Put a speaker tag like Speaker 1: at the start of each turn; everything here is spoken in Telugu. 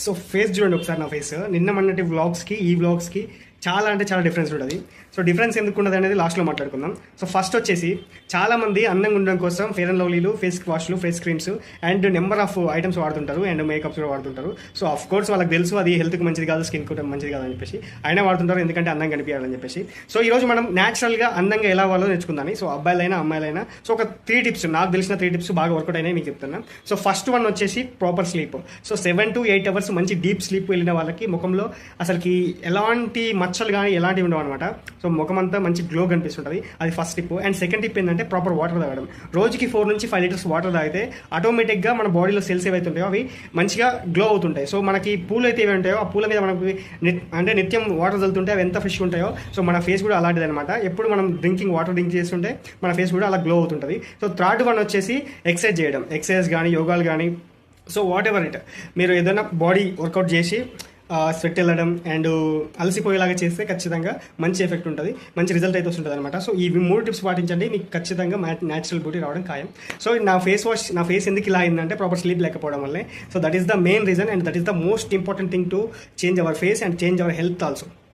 Speaker 1: సో ఫేస్ చూడండి ఒకసారి నా ఫేస్ నిన్న మొన్నటి వ్లాగ్స్కి ఈ వ్లాగ్స్కి చాలా అంటే చాలా డిఫరెన్స్ ఉంటుంది. సో డిఫరెన్స్ ఎందుకు ఉండదు అనేది లాస్ట్లో మాట్లాడుకుందాం. సో ఫస్ట్ వచ్చేసి చాలామంది అందంగా ఉండడం కోసం ఫేర్ అండ్ లవ్లీలు, ఫేస్ వాష్లు, face creams and number of items వాడుతుంటారు అండ్ మేకప్స్ కూడా వాడుతుంటారు. సో ఆఫ్ కోర్స్ వాళ్ళకి తెలుసు అది హెల్త్కి మంచిది కాదు, స్కిన్ కూడా మంచిది కాదు అని చెప్పేసి అయినా వాడుతుంటారు, ఎందుకంటే అందంగా కనిపించాలని చెప్పేసి. సో ఈరోజు మనం న్యాచురల్గా అందంగా ఎలా వాళ్ళో నేర్చుకుందాం. సో అబ్బాయిలైనా అమ్మాయిలైనా సో ఒక 3 టిప్స్, నాకు తెలిసిన 3 టిప్స్ బాగా వర్కౌట్ అయినాయి మీకు చెప్తున్నా. సో ఫస్ట్ వన్ వచ్చేసి proper sleep. So 7 to 8 hours మంచి డీప్ స్లీప్ వెళ్ళిన వాళ్ళకి ముఖంలో అసలుకి ఎలాంటి మచ్చలు కానీ ఎలాంటివి ఉండవు అనమాట. సో ముఖం అంతా మంచి గ్లో కనిపిస్తుంటుంది. అది first tip. And second tip ఏంటంటే ప్రాపర్ వాటర్ తాగడం. రోజుకి 4 నుంచి 5 లీటర్స్ వాటర్ తాగితే ఆటోమేటిక్గా మన బాడీలో సెల్స్ ఏవైతే ఉంటాయో అవి మంచిగా గ్లో అవుతుంటాయి. సో మనకి పూలు అయితే ఏవి ఉంటాయో ఆ పూల మీద మనకి అంటే నిత్యం వాటర్ చల్లుతుంటే అవి ఎంత ఫ్రెష్గా ఉంటాయో సో మన ఫేస్ కూడా అలాంటిది అనమాట. ఎప్పుడు మనం వాటర్ డ్రింక్ చేస్తుంటే మన ఫేస్ కూడా అలా గ్లో అవుతుంటుంది. సో థర్డ్ వన్ వచ్చేసి ఎక్సర్సైజ్ చేయడం. ఎక్సర్సైజ్ కానీ యోగాలు కానీ సో వాట్ ఎవర్ ఇట్, మీరు ఏదైనా బాడీ వర్కౌట్ చేసి స్వెట్ వెళ్ళడం అండ్ అలసిపోయేలాగా చేస్తే ఖచ్చితంగా మంచి ఎఫెక్ట్ ఉంటుంది, మంచి రిజల్ట్ అయితే వస్తుంటుంది అనమాట. సో ఈ 3 టిప్స్ పాటించండి, మీకు ఖచ్చితంగా న్యాచురల్ బ్యూటీ రావడం ఖాయం. సో నా ఫేస్ ఎందుకు ఇలా అయిందంటే ప్రాపర్ స్లీప్ లేకపోవడం వల్లే. So that is the main reason and that is the most important thing to change our face and change our health also.